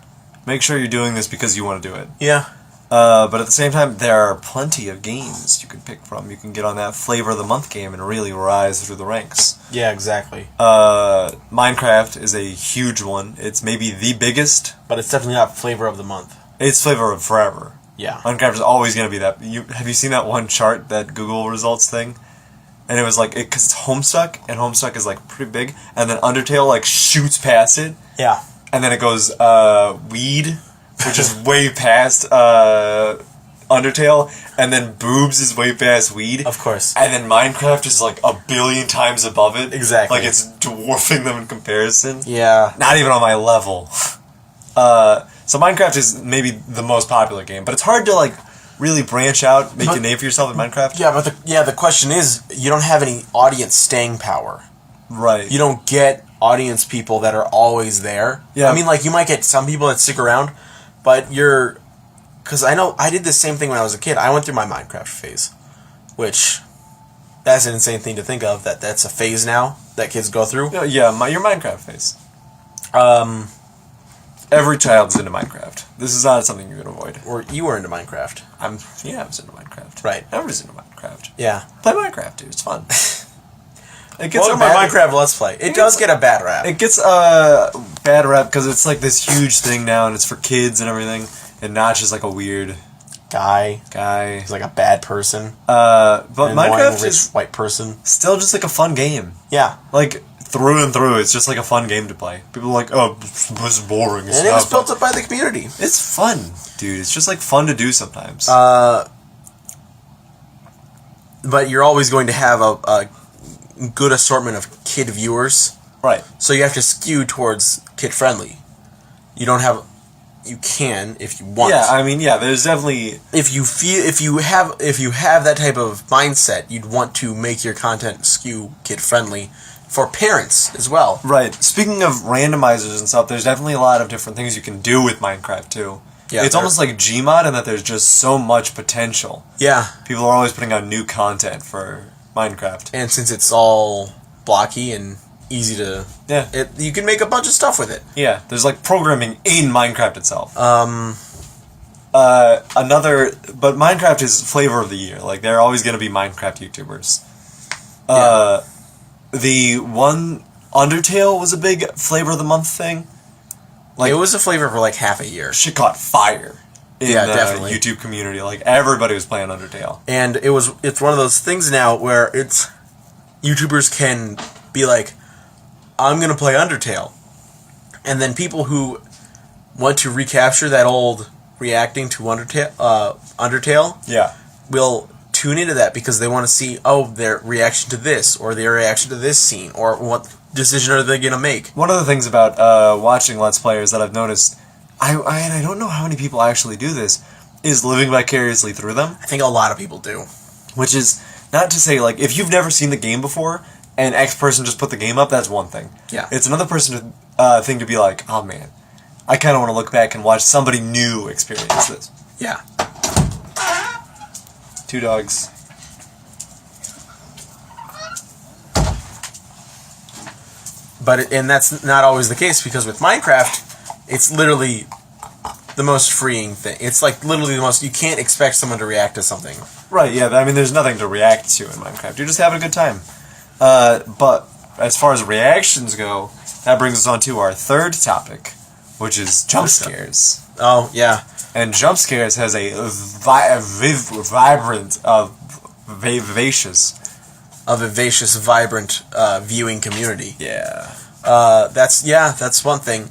B: Make sure you're doing this because you want to do it.
A: Yeah.
B: But at the same time, there are plenty of games you can pick from. You can get on that Flavor of the Month game and really rise through the ranks.
A: Yeah, exactly.
B: Minecraft is a huge one. It's maybe the biggest.
A: But it's definitely not flavor of the month.
B: It's Flavor of Forever.
A: Yeah.
B: Minecraft is always going to be that. Have you seen that one chart, that Google results thing? And it was like, because it's Homestuck, and Homestuck is like pretty big, and then Undertale like shoots past it,
A: Yeah.
B: and then it goes Weed, which is way past Undertale, and then Boobs is way past Weed.
A: Of course.
B: And then Minecraft is like a billion times above it.
A: Exactly.
B: Like it's dwarfing them in comparison.
A: Yeah.
B: Not even on my level. So Minecraft is maybe the most popular game, but it's hard to like really branch out, make a name for yourself in Minecraft.
A: Yeah, but the question is, you don't have any audience staying power.
B: Right.
A: You don't get audience people that are always there.
B: Yeah.
A: I mean, like, you might get some people that stick around, but because I know I did the same thing when I was a kid. I went through my Minecraft phase, which that's an insane thing to think of, that's a phase now that kids go through.
B: Yeah, your Minecraft phase. Every child's into Minecraft. This is not something you can avoid.
A: Or you were into Minecraft.
B: I was into Minecraft.
A: Right.
B: Everybody's into Minecraft.
A: Yeah.
B: Play Minecraft, dude. It's fun. It gets
A: Welcome to Minecraft Let's Play. It does get a bad rap.
B: It gets a bad rap because it's like this huge thing now, and it's for kids and everything, and not just like a weird
A: guy.
B: He's
A: like a bad person.
B: But
A: An
B: Minecraft
A: rich
B: is
A: white person.
B: still just like a fun game.
A: Yeah.
B: Like, through and through, it's just like a fun game to play. People are like, oh, this is boring.
A: And it was built up by the community.
B: It's fun, dude. It's just like fun to do sometimes.
A: But you're always going to have a good assortment of kid viewers.
B: Right.
A: So you have to skew towards kid friendly. You can if you want.
B: Yeah, I mean, yeah, there's definitely...
A: If you have that type of mindset, you'd want to make your content skew kid friendly for parents as well.
B: Right. Speaking of randomizers and stuff, there's definitely a lot of different things you can do with Minecraft too.
A: Yeah,
B: it's almost like Gmod in that there's just so much potential.
A: Yeah.
B: People are always putting out new content for Minecraft.
A: And since it's all blocky and easy to...
B: Yeah.
A: You can make a bunch of stuff with it.
B: Yeah, there's like programming in Minecraft itself. But Minecraft is flavor of the year. Like, there are always going to be Minecraft YouTubers.
A: Yeah.
B: The one Undertale was a big flavor of the month thing. Like,
A: it was a flavor for like half a year.
B: Shit caught fire in the
A: definitely.
B: YouTube community. Like, everybody was playing Undertale.
A: And it's one of those things now where YouTubers can be like, I'm going to play Undertale. And then people who want to recapture that old reacting to Undertale
B: Yeah.
A: will tune into that because they want to see, their reaction to this, or their reaction to this scene, or what decision are they going to make.
B: One of the things about watching Let's Players that I've noticed, I don't know how many people actually do this, is living vicariously through them.
A: I think a lot of people do.
B: Which is not to say, like, if you've never seen the game before, and X person just put the game up, that's one thing.
A: Yeah.
B: It's another thing to be like, oh man, I kind of want to look back and watch somebody new experience this.
A: Yeah.
B: 2 dogs.
A: and that's not always the case, because with Minecraft, it's literally the most freeing thing. It's like literally the most. You can't expect someone to react to something.
B: Right, yeah, I mean, there's nothing to react to in Minecraft. You're just having a good time. But as far as reactions go, that brings us on to our third topic, which is jump scares.
A: Oh, yeah.
B: And jump scares has a vibrant, vivacious,
A: vibrant viewing community.
B: yeah.
A: That's one thing.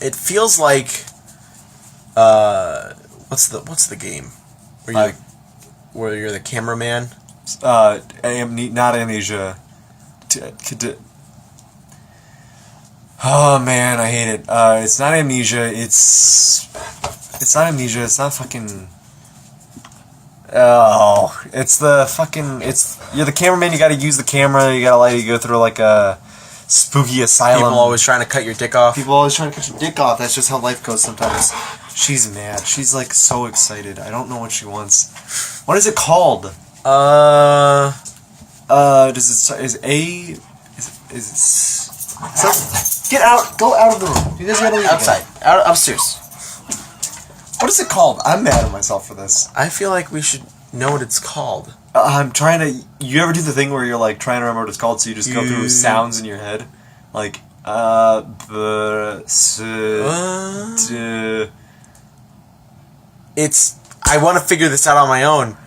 A: It feels like what's the game where you're the cameraman?
B: Not Amnesia. Oh man, I hate it. It's not Amnesia. It's not Amnesia. It's not fucking. Oh, it's the fucking. You're the cameraman. You got to use the camera. You got to go through like a spooky asylum.
A: People always trying to cut your dick off.
C: People always trying to cut your dick off. That's just how life goes sometimes.
B: She's mad. She's like so excited. I don't know what she wants. What is it called?
C: Get out! Go out of the room. You guys gotta leave.
A: Outside. Upstairs.
B: What is it called? I'm mad at myself for this.
A: I feel like we should know what it's called.
B: I'm trying to. You ever do the thing where you're like trying to remember what it's called, so you just go through sounds in your head, like
A: It's. I want to figure this out on my own.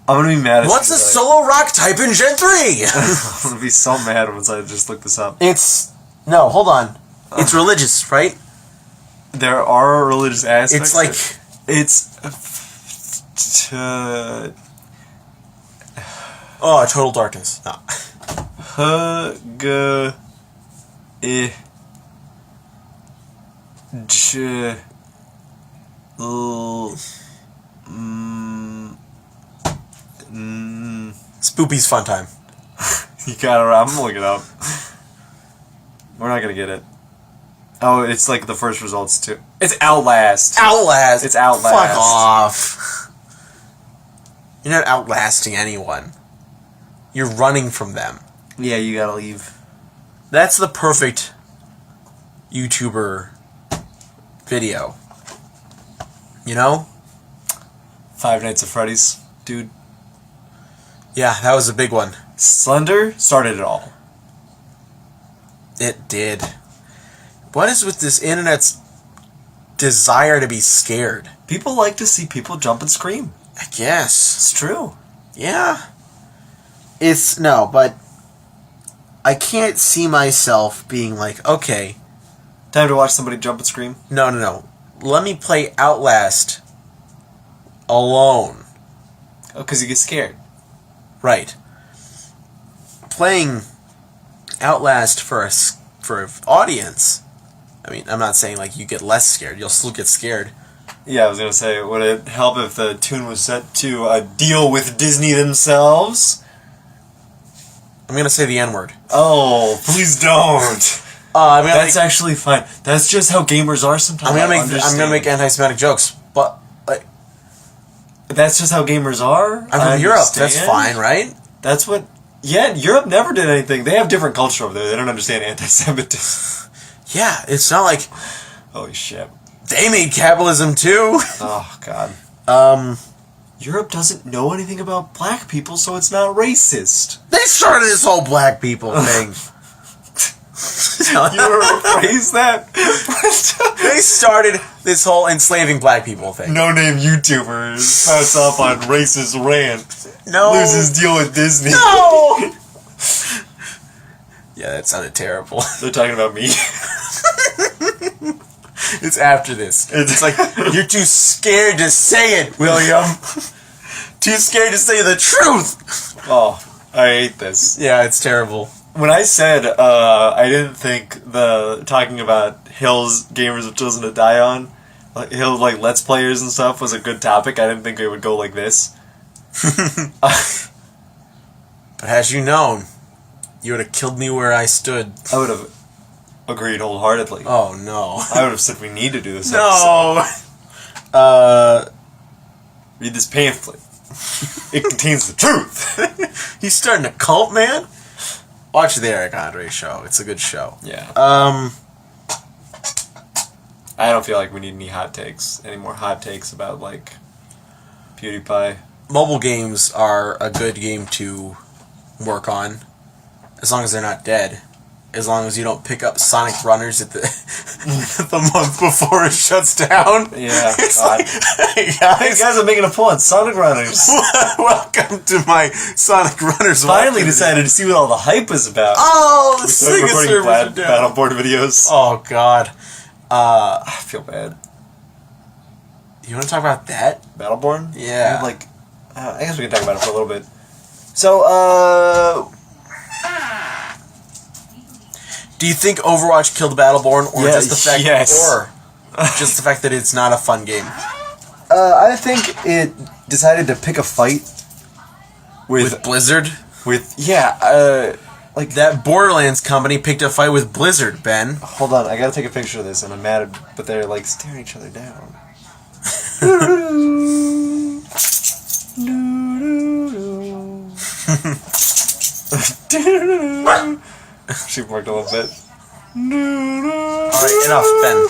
B: I'm gonna be mad.
A: What's a solo rock type in Gen 3?
B: I'm gonna be so mad once I just look this up.
A: No, hold on. It's religious, right?
B: There are religious aspects.
A: It's like Total Darkness. No. Spoopy's Fun Time.
B: You got it. I'm gonna look it up. We're not gonna get it. Oh, it's like the first results too. It's Outlast.
A: Outlast.
B: It's Outlast.
A: Fuck off. You're not outlasting anyone. You're running from them.
B: Yeah, you gotta leave.
A: That's the perfect YouTuber video. You know?
B: Five Nights at Freddy's, dude.
A: Yeah, that was a big one.
B: Slender started it all.
A: It did. What is with this internet's desire to be scared?
B: People like to see people jump and scream.
A: I guess.
B: It's true.
A: Yeah. But I can't see myself being like, okay.
B: Time to watch somebody jump and scream?
A: No. Let me play Outlast alone.
B: Oh, because you get scared.
A: Right. Playing Outlast for an audience. I mean, I'm not saying like you get less scared. You'll still get scared.
B: Yeah, I was gonna say, would it help if the tune was set to deal with Disney themselves?
A: I'm gonna say the N-word.
B: Oh, please don't. That's actually fine. That's just how gamers are sometimes.
A: I'm gonna make anti-Semitic jokes, but
B: that's just how gamers are.
A: I'm from Europe. That's fine, right?
B: That's what. Yeah, Europe never did anything. They have different culture over there. They don't understand anti-Semitism.
A: Yeah, it's not like.
B: Holy shit.
A: They made capitalism too.
B: Oh god. Europe doesn't know anything about black people, so it's not racist.
A: They started this whole black people thing.
B: You rephrase that?
A: They started this whole enslaving black people thing.
B: No-name YouTubers pass off on racist rant.
A: No.
B: Loses deal with Disney.
A: No! Yeah, that sounded terrible.
B: They're talking about me.
A: It's after this. It's like, you're too scared to say it, William. Too scared to say the truth.
B: Oh, I hate this.
A: Yeah, it's terrible.
B: When I said I didn't think the talking about hills gamers have chosen to die on, like hill like Let's Players and stuff was a good topic. I didn't think it would go like this.
A: But had you known, you would have killed me where I stood.
B: I would have agreed wholeheartedly.
A: Oh no!
B: I would have said we need to do this.
A: No.
B: Episode. Read this pamphlet. It contains the truth.
A: He's starting a cult, man. Watch the Eric Andre show. It's a good show.
B: Yeah. I don't feel like we need any more hot takes about, like, PewDiePie.
A: Mobile games are a good game to work on, as long as they're not dead. As long as you don't pick up Sonic Runners at the the month before it shuts down.
B: Yeah.
A: It's
B: God.
A: like, hey
B: Hey,
A: guys,
B: guys are making a point. Sonic Runners.
A: welcome to my Sonic Runners.
B: Finally
A: walkthrough.
B: decided to see what all the hype was about.
A: Oh, the
B: Started
A: Sega
B: recording
A: servers are down.
B: Battleborn videos.
A: Oh God.
B: I feel bad.
A: You want to talk about that?
B: Battleborn?
A: Yeah.
B: Like, I guess we can talk about it for a little bit. So,
A: Do you think Overwatch killed Battleborn, or
B: Yeah,
A: just the fact,
B: yes.
A: or just the fact that it's not a fun game?
C: I think it decided to pick a fight.
A: With Blizzard,
B: like,
A: that Borderlands company picked a fight with Blizzard. Ben,
B: hold on, I gotta take a picture of this, and I'm mad, but they're, like, staring each other down. She worked a little bit.
A: all right, enough, Ben.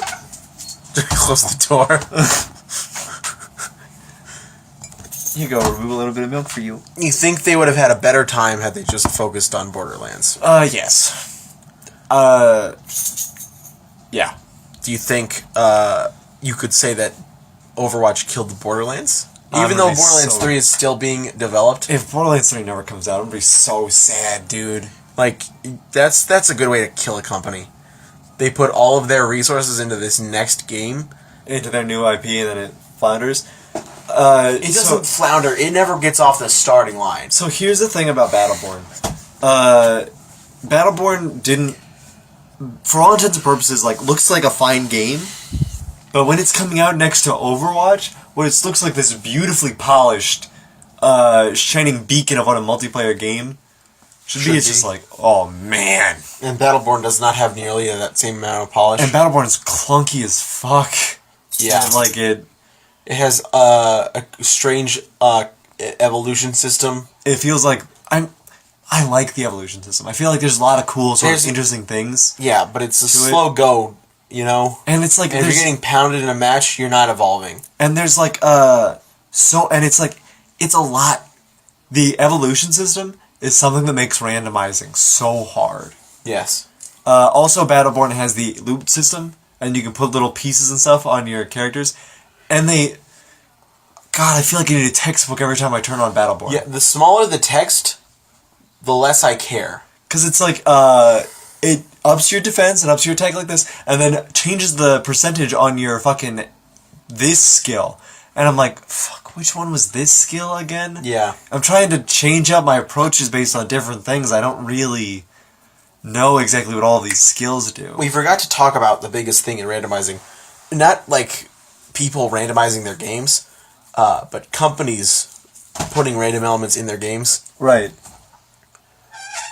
A: Close the door.
B: Here you go, remove a little bit of milk for you.
A: You think they would have had a better time had they just focused on Borderlands?
B: Yes. Yeah.
A: Do you think you could say that Overwatch killed the Borderlands?
B: I'm
A: Even though
B: gonna be
A: Borderlands
B: so-
A: 3 is still being developed?
B: If Borderlands 3 never comes out, I'm gonna be so sad, dude.
A: Like, that's a good way to kill a company. They put all of their resources into this next game.
B: Into their new IP, and then it flounders.
A: It doesn't flounder. It never gets off the starting line.
B: So here's the thing about Battleborn. Battleborn didn't, for all intents and purposes, like, looks like a fine game. But when it's coming out next to Overwatch, where it looks like this beautifully polished, shining beacon of what a multiplayer game should be, it's just like, oh man.
A: And Battleborn does not have nearly that same amount of polish.
B: And Battleborn is clunky as fuck.
A: Yeah.
B: And, like, it
A: has a strange evolution system.
B: feels like, I like the evolution system. I feel like there's a lot of cool, sort of
A: There's-
B: interesting things.
A: Yeah, but it's a
B: To it.
A: slow go, you know?
B: And it's like,
A: And if you're getting pounded in a match, you're not evolving.
B: and there's like and it's like, it's a lot. The evolution system is something that makes randomizing so hard.
A: Yes.
B: Also, Battleborn has the loot system, and you can put little pieces and stuff on your characters, and God, I feel like I need a textbook every time I turn on Battleborn.
A: Yeah, the smaller the text, the less I care.
B: Because it's like, it ups your defense and ups your attack like this, and then changes the percentage on your fucking this skill. And I'm like, fuck, which one was this skill again?
A: Yeah.
B: I'm trying to change up my approaches based on different things. I don't really know exactly what all these skills do.
A: We forgot to talk about the biggest thing in randomizing. Not like people randomizing their games, but companies putting random elements in their games.
B: Right.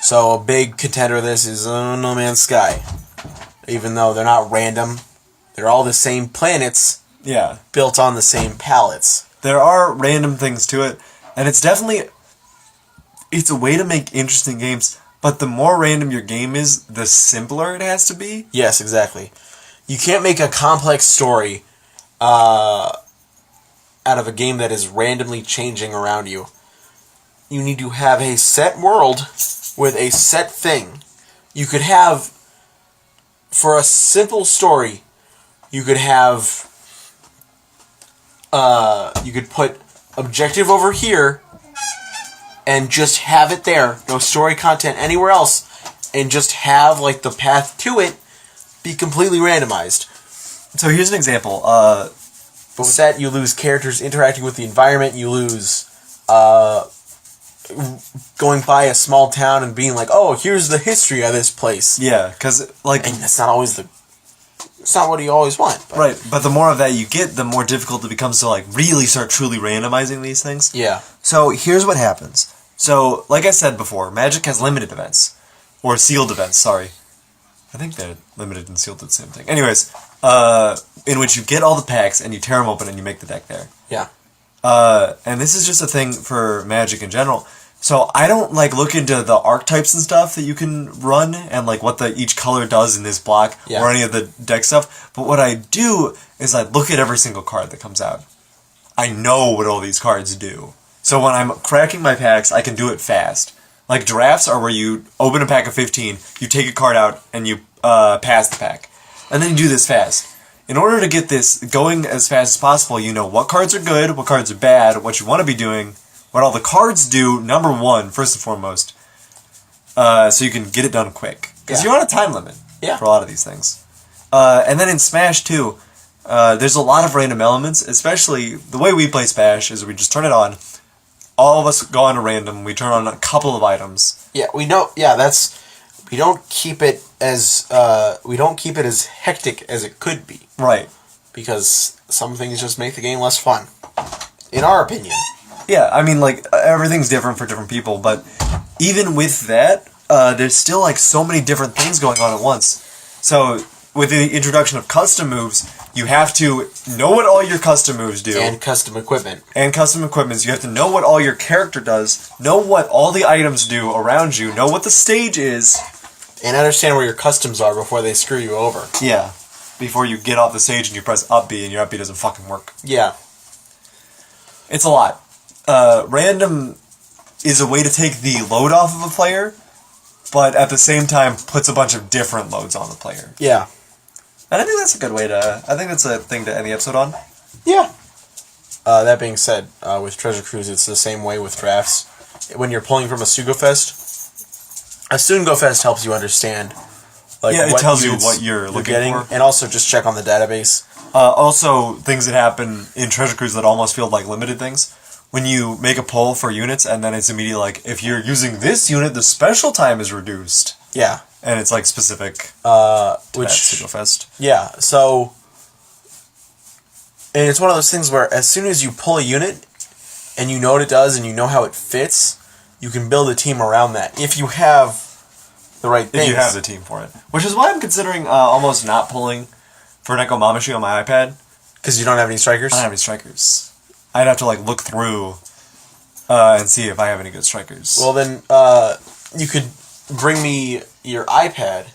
A: So a big contender of this is No Man's Sky. Even though they're not random, they're all the same planets
B: Yeah.
A: built on the same palettes.
B: There are random things to it, and it's a way to make interesting games, but the more random your game is, the simpler it has to be.
A: Yes, exactly. You can't make a complex story out of a game that is randomly changing around you. You need to have a set world with a set thing. You could have, for a simple story, you could have, you could put objective over here and just have it there. No story content anywhere else. And just have, like, the path to it be completely randomized.
B: So here's an example.
A: But with that, you lose characters interacting with the environment. You lose going by a small town and being like, oh, here's the history of this place.
B: Yeah, because, like...
A: And that's not always it's not what you always want. But.
B: Right, but the more of that you get, the more difficult it becomes to, like, really start truly randomizing these things.
A: Yeah.
C: So here's what happens.
B: So, like I said before, Magic has limited events. Or sealed events, sorry. I think they're limited and sealed are the same thing. Anyways, in which you get all the packs and you tear them open and you make the deck there.
A: Yeah.
B: And this is just a thing for Magic in general. So I don't like look into the archetypes and stuff that you can run and like what each color does in this block or any of the deck stuff. But what I do is I look at every single card that comes out. I know what all these cards do. So when I'm cracking my packs, I can do it fast. Like drafts are where you open a pack of 15, you take a card out, and you pass the pack. And then you do this fast. In order to get this going as fast as possible, you know what cards are good, what cards are bad, what you want to be doing, what all the cards do, number one, first and foremost, so you can get it done quick. Because you're on a time limit for a lot of these things. And then in Smash, too, there's a lot of random elements, especially the way we play Smash is we just turn it on, all of us go on to random, we turn on a couple of items.
A: Yeah, we know, we don't keep it as hectic as it could be.
B: Right.
A: Because some things just make the game less fun. In our opinion.
B: Yeah, I mean, like, everything's different for different people, but even with that, there's still, like, so many different things going on at once. So, with the introduction of custom moves, you have to know what all your custom moves do.
A: And custom equipment.
B: And custom equipment. So you have to know what all your character does, know what all the items do around you, know what the stage is.
A: And understand where your customs are before they screw you over.
B: Yeah. Before you get off the stage and you press up B and your up B doesn't fucking work.
A: Yeah.
B: It's a lot. Random is a way to take the load off of a player, but at the same time puts a bunch of different loads on the player.
A: Yeah.
B: And I think that's a good way to... I think that's a thing to end the episode on.
A: Yeah. That being said, with Treasure Cruise, it's the same way with drafts. When you're pulling from a Sugofest, a Sugofest helps you understand...
B: it tells you what you're looking for.
A: And also just check on the database.
B: Also, things that happen in Treasure Cruise that almost feel like limited things. When you make a pull for units, and then it's immediately like, if you're using this unit, the special time is reduced.
A: Yeah.
B: And it's like specific to
A: which
B: Sugofest.
A: Yeah, so... And it's one of those things where as soon as you pull a unit, and you know what it does, and you know how it fits, you can build a team around that. If you have the right things.
B: If you have the team for it. Which is why I'm considering almost not pulling for Neko Mamashi on my iPad.
A: Because you don't have any strikers?
B: I don't have any strikers. I'd have to like look through and see if I have any good strikers.
A: Well then, you could bring me your iPad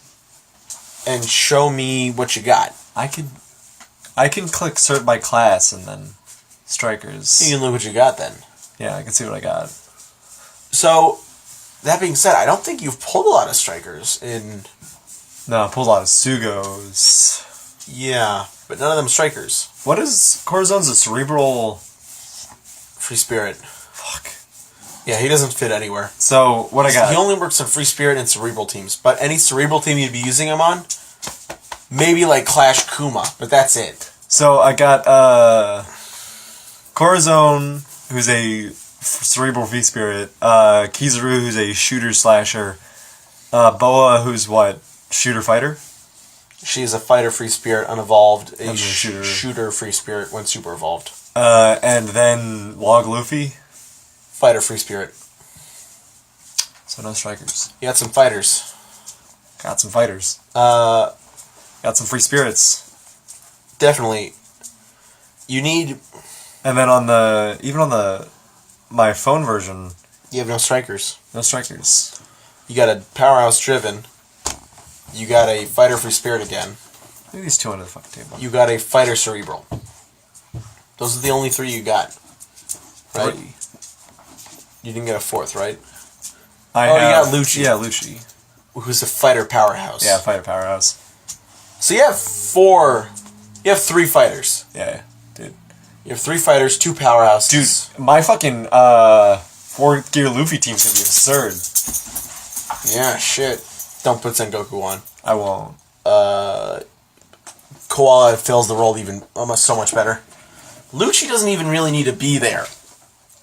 A: and show me what you got.
B: I can click sort by class and then strikers.
A: You can look what you got then.
B: Yeah, I can see what I got.
A: So, that being said, I don't think you've pulled a lot of strikers in...
B: No, I pulled a lot of Sugos.
A: Yeah, but none of them strikers.
B: What is Corzone's a cerebral...
A: Free Spirit.
B: Fuck.
A: Yeah, he doesn't fit anywhere.
B: So, what I got?
A: He only works on Free Spirit and Cerebral teams. But any Cerebral team you'd be using him on, maybe like Clash Kuma, but that's it.
B: So, I got Corazon, who's a Cerebral Free Spirit, Kizaru, who's a shooter-slasher, Boa, who's what? Shooter-fighter?
A: She's a fighter Free Spirit, unevolved, a
B: shooter.
A: shooter Free Spirit when super evolved.
B: And then Log Luffy.
A: Fighter Free Spirit.
B: So no strikers.
A: You got some fighters.
B: Got some fighters.
A: Got
B: some free spirits.
A: Definitely. You need...
B: And then even on my phone version...
A: You have no strikers.
B: No strikers.
A: You got a Powerhouse Driven. You got a Fighter Free Spirit again.
B: Maybe these two under the fucking table.
A: You got a Fighter Cerebral. Those are the only three you got. Right?
B: 3.
A: You didn't get a fourth, right?
B: You
A: got Lucci.
B: Yeah, Lucci.
A: Who's a fighter powerhouse.
B: Yeah, fighter powerhouse.
A: So you have 3 fighters.
B: Yeah, dude.
A: You have 3 fighters, 2 powerhouses.
B: Dude, my fucking 4-gear Luffy team's gonna be absurd.
A: Yeah, shit. Don't put Sengoku on.
B: I won't.
A: Koala fills the role even almost so much better. Lucci doesn't even really need to be there.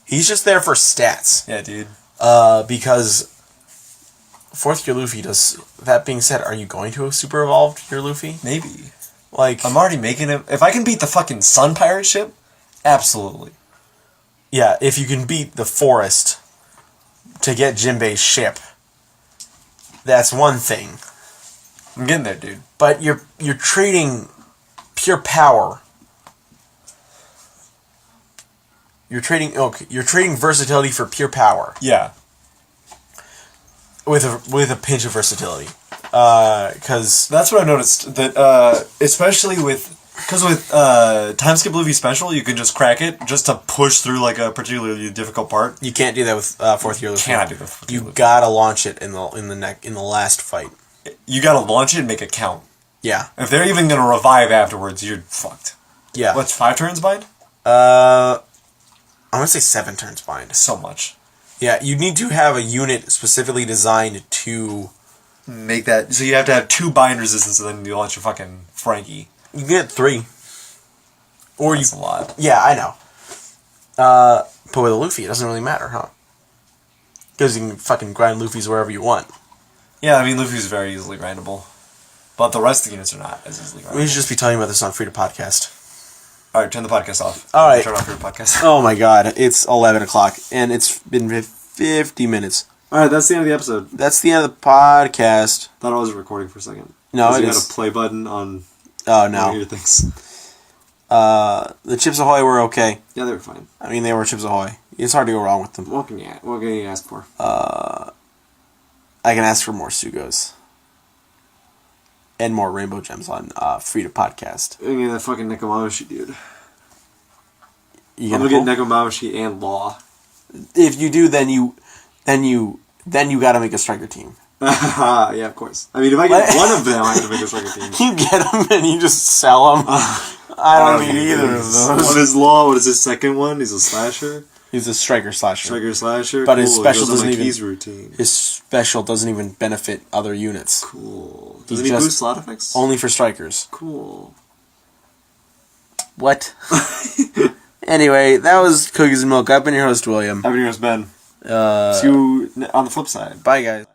A: He's just there for stats.
B: Yeah, dude.
A: Because 4th gear Luffy does... That being said, are you going to super evolved your Luffy?
B: Maybe.
A: Like...
B: I'm already making it... If I can beat the fucking Sun Pirate ship, absolutely.
A: Yeah, if you can beat the Forest to get Jinbei's ship, that's one thing.
B: I'm getting there, dude.
A: But you're trading pure power. You're trading versatility for pure power.
B: Yeah.
A: with a pinch of versatility. Because
B: That's what I noticed. That especially with Time Skip Luffy Special, you can just crack it just to push through like a particularly difficult part.
A: you can't do that with fourth year Luffy.
B: Cannot do that with fourth year
A: You
B: Luffy.
A: gotta launch it in the last fight.
B: You gotta launch it and make it count.
A: Yeah.
B: If they're even gonna revive afterwards, you're fucked.
A: Yeah.
B: What's 5 turns bind?
A: I want to say 7 turns bind.
B: So much.
A: Yeah, you need to have a unit specifically designed to...
C: Make that.
B: So you have to have 2 bind resistance, and then you launch your fucking Frankie.
A: You can get 3. Or
B: That's a lot.
A: Yeah, I know. But with a Luffy, it doesn't really matter, huh? Because you can fucking grind Luffys wherever you want.
B: Yeah, I mean Luffy's very easily grindable, but the rest of the units are not as easily grindable.
A: We should just be talking about this on Free to Podcast.
B: All right, turn the podcast off.
A: All right.
B: Turn off your podcast.
A: Oh my god, it's 11 o'clock, and it's been 50 minutes.
B: All right, that's the end of the episode.
A: That's the end of the podcast.
B: Thought I was recording for a second.
A: No, it
B: you
A: is.
B: had a play button on
A: Oh,
B: one of
A: no.
B: your things.
A: The Chips Ahoy were okay.
B: Yeah, they were fine.
A: I mean, they were Chips Ahoy. It's hard to go wrong with them.
B: What can you ask for?
A: I can ask for more Sugos. And more Rainbow Gems on Free to Podcast.
B: I mean, that fucking Nekomamushi dude.
A: You
B: I'm
A: gonna
B: gonna get
A: pull?
B: Nekomamushi and Law.
A: If you do, then you gotta make a striker team.
B: Yeah, of course. I mean, if I get one of them, I have to make a striker team.
A: You get them and you just sell them. I don't need either of those.
B: What is Law? What is his second one? He's a slasher.
A: He's a striker slasher.
B: Striker slasher.
A: But his
B: Cool,
A: special
B: he goes on
A: doesn't
B: my
A: even-
B: keys routine.
A: His special doesn't even benefit other units.
B: Cool.
A: He's
B: Doesn't he
A: just-
B: boost slot effects?
A: Only for strikers.
B: Cool.
A: What? Anyway, that was Cookies and Milk. I've been your host, William.
B: I've been yours, Ben.
A: See
B: See you on the flip side.
A: Bye, guys.